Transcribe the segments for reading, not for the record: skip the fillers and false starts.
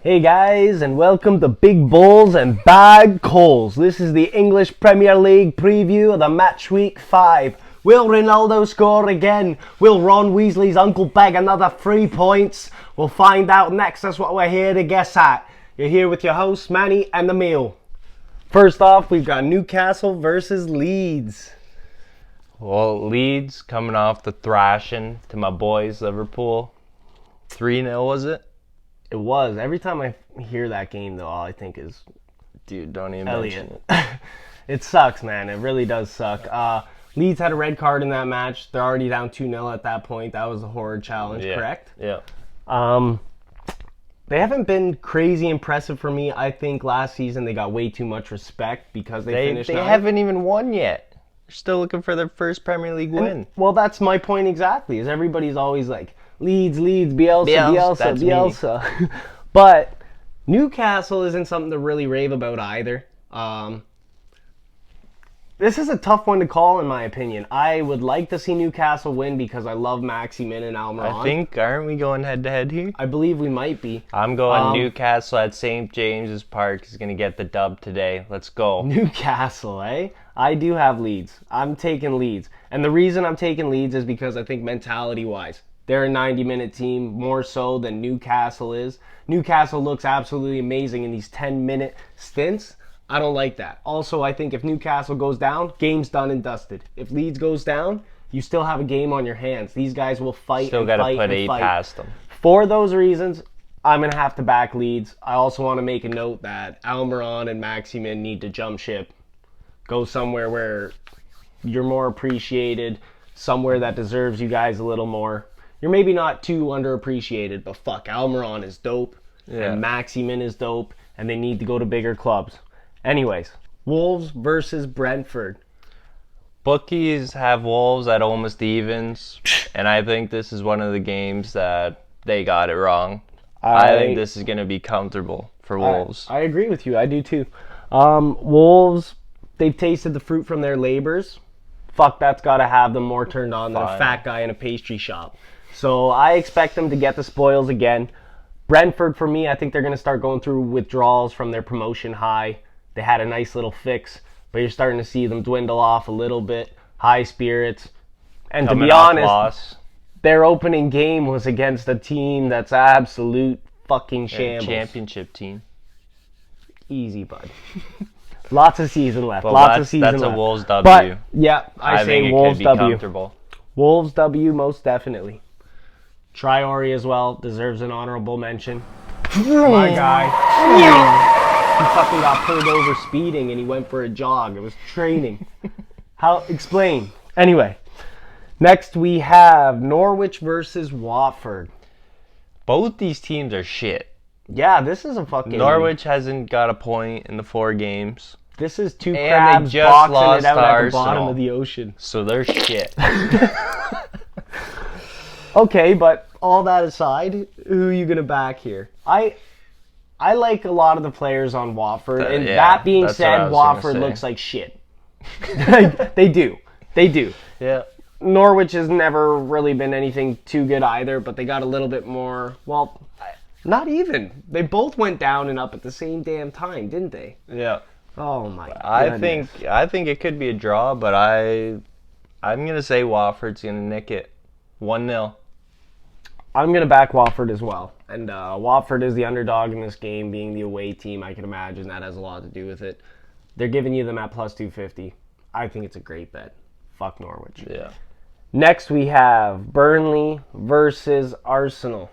Hey guys, and welcome to Big Bulls and Bad Coals. This is the English Premier League preview of the Matchweek 5. Will Ronaldo score again? Will Ron Weasley's uncle bag another 3 points? We'll find out next. That's what we're here to guess at. You're here with your hosts, Manny and Emil. First off, we've got Newcastle versus Leeds. Well, Leeds coming off the thrashing to my boys, Liverpool. 3-0, was it? It was. Every time I hear that game, though, all I think is, Dude, don't even mention Elliot. it. It sucks, man. It really does suck. Leeds had a red card in that match. They're already down 2-0 at that point. That was a horror challenge, correct? Yeah. They haven't been crazy impressive for me. I think last season they got way too much respect because they finished They ninth. haven't even won yet. They're still looking for their first Premier League win. Well, that's my point exactly. Is everybody's always like, Leeds, Bielsa. That's But Newcastle isn't something to really rave about either. This is a tough one to call, in my opinion. I would like to see Newcastle win because I love Maximin and Almiron. Aren't we going head-to-head here? I believe we might be. I'm going Newcastle at St. James's Park is going to get the dub today. Let's go. Newcastle, eh? I do have Leeds. I'm taking Leeds. And the reason I'm taking Leeds is because I think mentality-wise, they're a 90-minute team more so than Newcastle is. Newcastle looks absolutely amazing in these 10-minute stints. I don't like that. Also, I think if Newcastle goes down, game's done and dusted. If Leeds goes down, you still have a game on your hands. These guys will fight Still and got fight to put and 8 fight. past them. For those reasons, I'm going to have to back Leeds. I also want to make a note that Almiron and Maximin need to jump ship. Go somewhere where you're more appreciated, somewhere that deserves you guys a little more. You're maybe not too underappreciated, but fuck, Almiron is dope, and Maximin is dope, and they need to go to bigger clubs. Anyways, Wolves versus Brentford. Bookies have Wolves at almost evens, and I think this is one of the games that they got it wrong. I think this is going to be comfortable for Wolves. I agree with you. I do too. Wolves, they've tasted the fruit from their labors. Fuck, that's got to have them more turned on than a fat guy in a pastry shop. So I expect them to get the spoils again. Brentford, for me, I think they're going to start going through withdrawals from their promotion high. They had a nice little fix, but you're starting to see them dwindle off a little bit. High spirits. And to be honest, their opening game was against a team that's absolute fucking shambles. Championship team. Easy, bud. Lots of season left. Well, That's a Wolves W. But, yeah, I say think Wolves it could be W. Comfortable. Wolves W, most definitely. Traore as well deserves an honorable mention. My guy. He fucking got pulled over speeding and he went for a jog. It was training. Explain. Anyway, next we have Norwich versus Watford. Both these teams are shit. Yeah, this is a fucking... Norwich hasn't got a point in the 4 games. This is two crabs boxing it out at the bottom of the ocean. So they're shit. Okay, but all that aside, who are you going to back here? I like a lot of the players on Watford, and that being said, Watford looks like shit. They do. Yeah. Norwich has never really been anything too good either, but they got a little bit more, well, not even. They both went down and up at the same damn time, didn't they? Yeah. Oh my goodness. I think it could be a draw, but I'm going to say Watford's going to nick it. 1-0. I'm going to back Watford as well. And Watford is the underdog in this game, being the away team. I can imagine that has a lot to do with it. They're giving you them at plus 250. I think it's a great bet. Fuck Norwich. Yeah. Next we have Burnley versus Arsenal.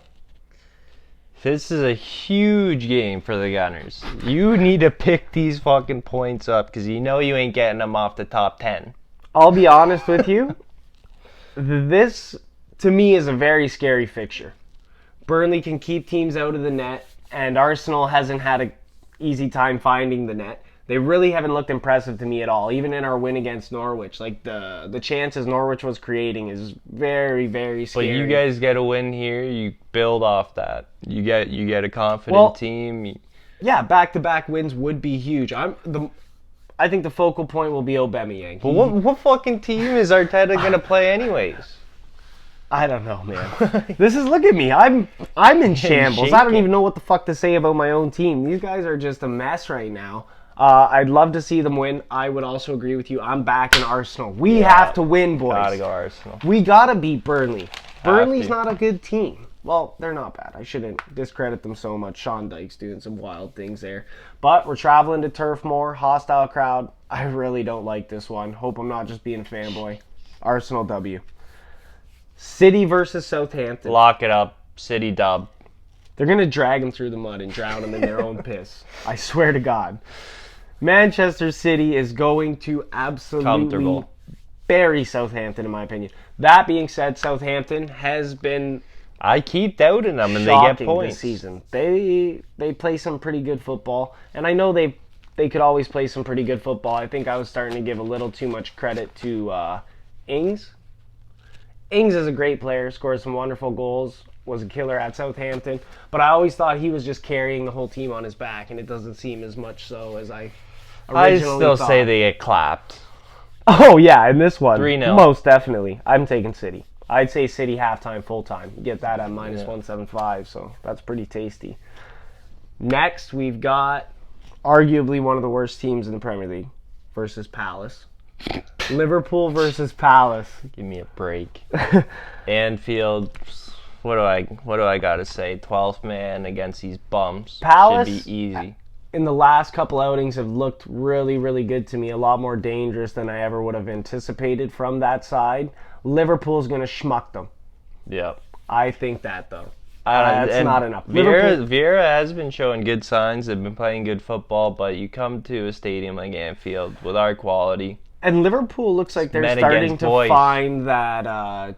This is a huge game for the Gunners. You need to pick these fucking points up because you know you ain't getting them off the top 10. I'll be honest with you. This, to me, is a very scary fixture. Burnley can keep teams out of the net, and Arsenal hasn't had an easy time finding the net. They really haven't looked impressive to me at all, even in our win against Norwich. Like, the chances Norwich was creating is very, very scary. But you guys get a win here, you build off that. You get a confident team. Yeah, back-to-back wins would be huge. I think the focal point will be Aubameyang. But what fucking team is Arteta going to play anyways? I don't know, man. Look at me. I'm in shambles. I don't even know what the fuck to say about my own team. These guys are just a mess right now. I'd love to see them win. I would also agree with you. I'm back in Arsenal. We have to win, boys. Gotta go Arsenal. We gotta beat Burnley. Burnley's not a good team. Well, they're not bad. I shouldn't discredit them so much. Sean Dyche's doing some wild things there. But we're traveling to Turf Moor. Hostile crowd. I really don't like this one. Hope I'm not just being a fanboy. Arsenal W. City versus Southampton. Lock it up. City dub. They're going to drag them through the mud and drown them in their own piss. I swear to God. Manchester City is going to absolutely bury Southampton, in my opinion. That being said, Southampton has been... I keep doubting them, and they get points this season. They play some pretty good football, and I know they could always play some pretty good football. I think I was starting to give a little too much credit to Ings. Ings is a great player, scored some wonderful goals, was a killer at Southampton, but I always thought he was just carrying the whole team on his back, and it doesn't seem as much so as I originally thought. Say they get clapped. Oh, yeah, in this one. 3-0. Most definitely. I'm taking City. I'd say City halftime, full time. You get that at minus 175, so that's pretty tasty. Next, we've got arguably one of the worst teams in the Premier League versus Palace. Liverpool versus Palace. Give me a break. Anfield, what do I gotta say? 12th man against these bums. Palace should be easy. In the last couple outings have looked really, really good to me. A lot more dangerous than I ever would have anticipated from that side. Liverpool's going to schmuck them. Yep. I think that, though. That's not enough. Vieira has been showing good signs. They've been playing good football, but you come to a stadium like Anfield with our quality. And Liverpool looks like they're starting to find that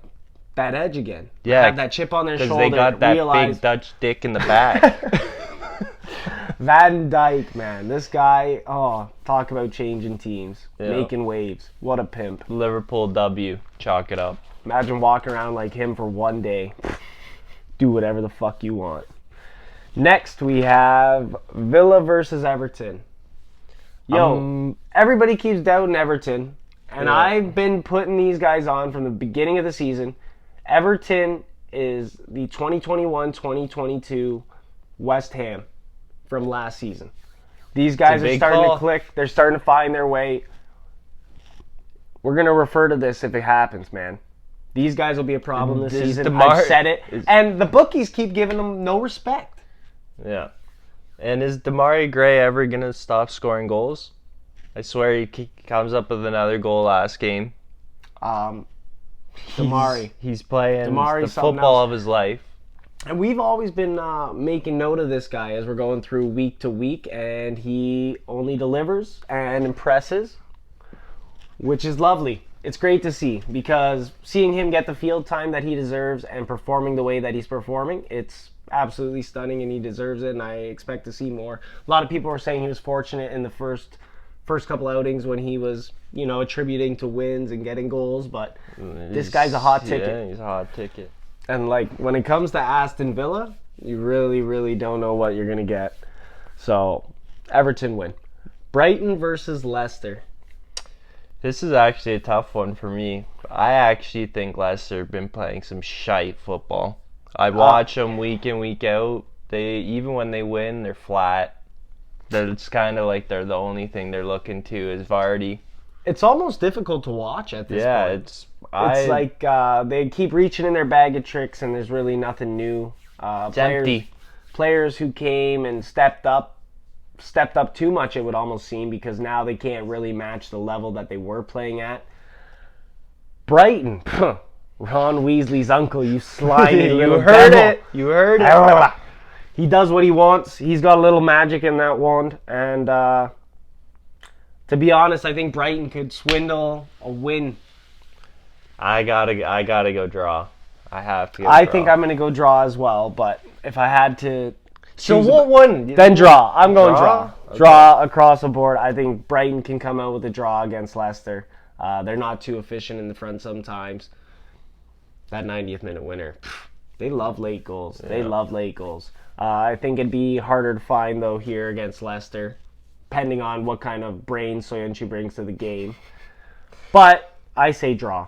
edge again. Yeah. Have that chip on their shoulder. Because they got that big Dutch dick in the back. Van Dijk, man. This guy, talk about changing teams. Making waves. What a pimp. Liverpool W. Chalk it up. Imagine walking around like him for one day. Do whatever the fuck you want. Next, we have Villa versus Everton. Yo, everybody keeps doubting Everton. And I've been putting these guys on from the beginning of the season. Everton is the 2021-2022 West Ham from last season. These guys are starting to click. They're starting to find their way. We're going to refer to this if it happens, man. These guys will be a problem this season. I've said it. And the bookies keep giving them no respect. Yeah. And is Damari Gray ever going to stop scoring goals? I swear he comes up with another goal last game. Damari. He's playing the football of his life. And we've always been making note of this guy as we're going through week to week, and he only delivers and impresses, which is lovely. It's great to see, because seeing him get the field time that he deserves and performing the way that he's performing, it's absolutely stunning, and he deserves it, and I expect to see more. A lot of people were saying he was fortunate in the first couple outings when he was, attributing to wins and getting goals, but this guy's a hot ticket. Yeah, he's a hot ticket. And, when it comes to Aston Villa, you really, really don't know what you're going to get. So, Everton win. Brighton versus Leicester. This is actually a tough one for me. I actually think Leicester have been playing some shite football. I watch them week in, week out. Even when they win, they're flat. It's kind of like they're the only thing they're looking to is Vardy. It's almost difficult to watch at this point. Yeah, it's like they keep reaching in their bag of tricks, and there's really nothing new. It's empty. Players who came and stepped up too much, it would almost seem, because now they can't really match the level that they were playing at. Brighton, Ron Weasley's uncle, you slimy little devil. You heard it. He does what he wants. He's got a little magic in that wand, and to be honest, I think Brighton could swindle a win. I gotta go draw. I have to. I think I'm gonna go draw as well. But if I had to, so what one? Then draw. I'm going draw. Okay. Draw across the board. I think Brighton can come out with a draw against Leicester. They're not too efficient in the front sometimes. That 90th minute winner. They love late goals. Yeah. They love late goals. I think it'd be harder to find, though, here against Leicester, depending on what kind of brain Soyuncu brings to the game. But I say draw.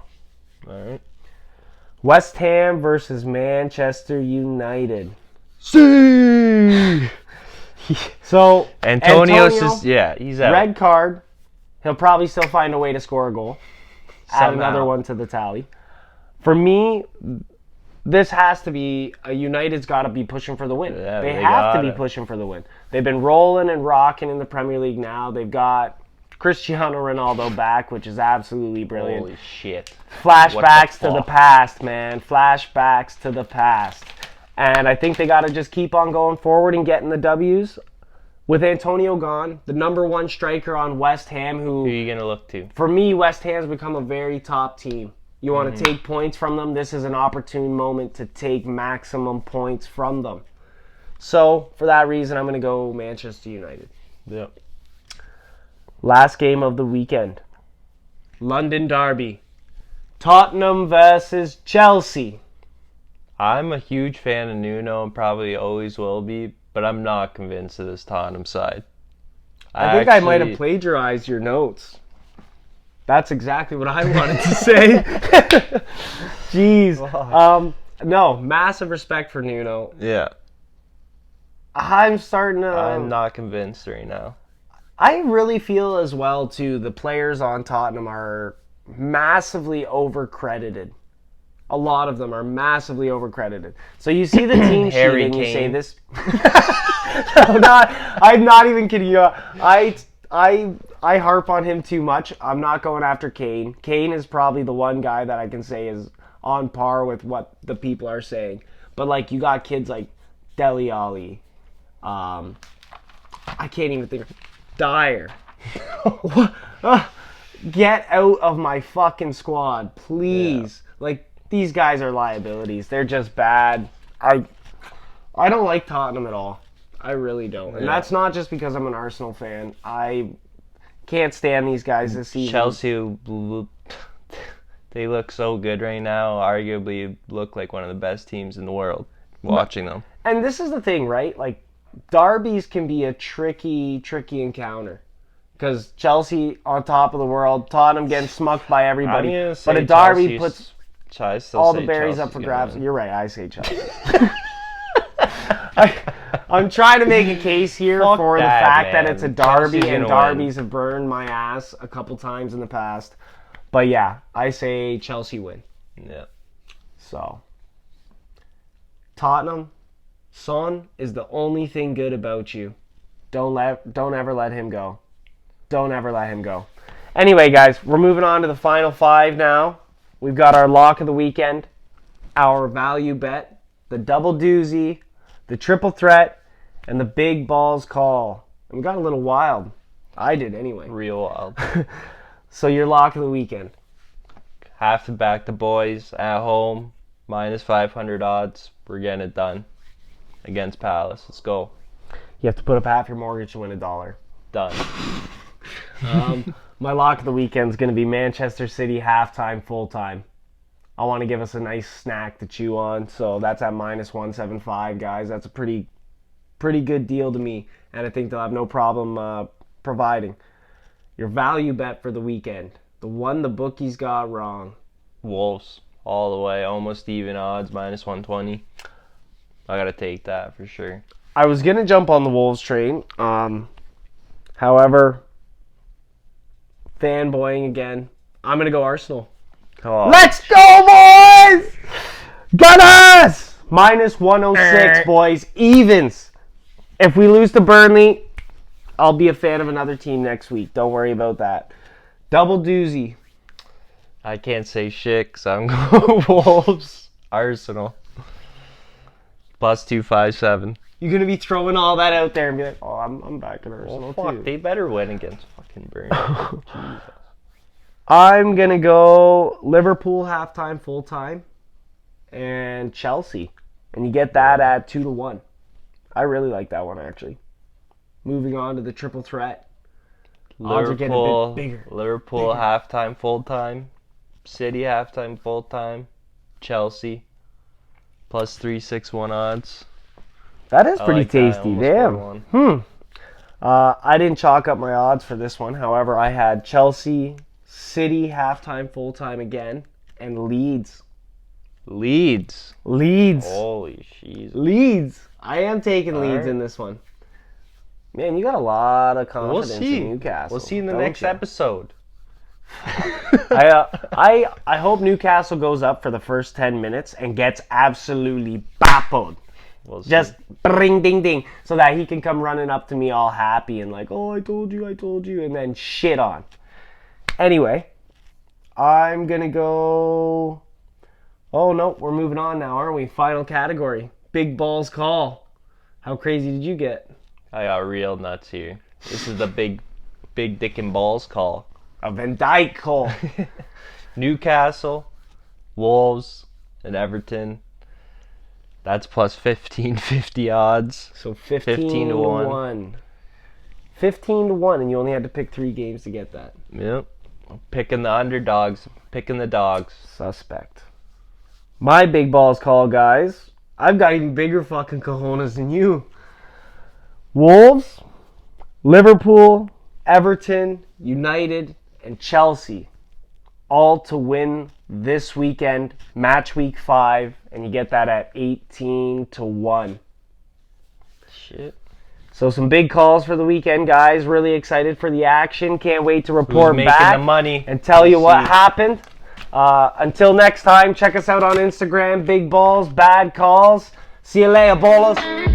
All right. West Ham versus Manchester United. See. So Antonio's just he's out. Red card. He'll probably still find a way to score a goal. Add Somehow. another one to the tally. For me, this has to be United's got to be pushing for the win. Yeah, they they have to gotta. be pushing for the win. They've been rolling and rocking in the Premier League now. They've got Cristiano Ronaldo back, which is absolutely brilliant. Holy shit. Flashbacks to the fuck? past, man. Flashbacks to the past. And I think they got to just keep on going forward and getting the W's. With Antonio gone, the number one striker on West Ham, Who are you going to look to? for me, West Ham's become a very top team. You want to take points from them, this is an opportune moment to take maximum points from them. So, for that reason, I'm going to go Manchester United. Yep. Last game of the weekend. London Derby. Tottenham versus Chelsea. I'm a huge fan of Nuno and probably always will be, but I'm not convinced of this Tottenham side. I think I might have plagiarized your notes. That's exactly what I wanted to say. Jeez. No, massive respect for Nuno. Yeah. I'm starting to... I'm not convinced right now. I really feel as well, too, the players on Tottenham are massively overcredited. A lot of them are massively overcredited. So you see the team sheet Harry and you Kane. say this... I'm not even kidding you. I harp on him too much. I'm not going after Kane. Kane is probably the one guy that I can say is on par with what the people are saying. But, like, you got kids like Dele Alli. I can't even think of... Dyer. Get out of my fucking squad, please. Yeah. Like, these guys are liabilities. They're just bad. I don't like Tottenham at all. I really don't. And that's not just because I'm an Arsenal fan. I can't stand these guys this season. Chelsea, they look so good right now. Arguably look like one of the best teams in the world watching them. And this is the thing, right? Like, derbies can be a tricky encounter. Because Chelsea on top of the world, Tottenham getting smucked by everybody. But a derby puts all the berries up for grabs. You're right, I say Chelsea. I'm trying to make a case here for the fact that it's a derby, and derbies have burned my ass a couple times in the past. But yeah, I say Chelsea win. Yeah. So, Tottenham, Son is the only thing good about you. Don't ever let him go. Don't ever let him go. Anyway, guys, we're moving on to the final five now. We've got our lock of the weekend, our value bet, the double doozy, the triple threat, and the big balls call. And we got a little wild. I did anyway. Real wild. So your lock of the weekend. Have to back the boys at home. Minus 500 odds. We're getting it done. Against Palace. Let's go. You have to put up half your mortgage to win $1. Done. My lock of the weekend is going to be Manchester City halftime, full-time. I want to give us a nice snack to chew on, so that's at minus 175, guys. That's a pretty good deal to me, and I think they'll have no problem providing. Your value bet for the weekend, the one the bookies got wrong. Wolves, all the way, almost even odds, minus 120. I got to take that for sure. I was going to jump on the Wolves train. However, fanboying again. I'm going to go Arsenal. Oh, Let's go, boys! Gunners! Minus 106, boys. Evens. If we lose to Burnley, I'll be a fan of another team next week. Don't worry about that. Double doozy. I can't say shit because I'm going Wolves. Arsenal. Plus 257. You're going to be throwing all that out there and be like, oh, I'm back at Arsenal, Fuck, too. they better win against fucking Burnley. I'm going to go Liverpool halftime, full-time, and Chelsea. And you get that at 2-1. I really like that one, actually. Moving on to the triple threat. Odds are getting a bit bigger. Liverpool halftime, full-time. City halftime, full-time. Chelsea. Plus 361 odds. That is pretty like that. tasty. Damn. I didn't chalk up my odds for this one. However, I had Chelsea, City halftime, full-time again, and Leeds Leeds. Leeds. Holy jeez. Leeds. I am taking Leeds Alright. in this one. Man, you got a lot of We'll confidence see. in Newcastle. We'll see in the don't next you? episode. I hope Newcastle goes up for the first 10 minutes and gets absolutely bappled. We'll see. Just ring ding ding, so that he can come running up to me all happy and like, oh, I told you, and then shit on. Anyway, I'm gonna go. Oh no, we're moving on now, aren't we? Final category, big balls call. How crazy did you get? I got real nuts here. This is the big dick and balls call. A Van Dijk call. Newcastle, Wolves, and Everton. That's plus 1550 odds. So 15 to 1. 15 to 1, and you only had to pick 3 games to get that. Yep. Picking the underdogs. Picking the dogs. Suspect. My big balls call, guys. I've got even bigger fucking cojones than you. Wolves, Liverpool, Everton, United, and Chelsea. All to win this weekend, match week 5, and you get that at 18 to 1. Shit. So some big calls for the weekend, guys. Really excited for the action. Can't wait to Who's report making back the money? and tell you We'll what see. happened. Until next time, check us out on Instagram. Big balls, bad calls. See you later, ballers.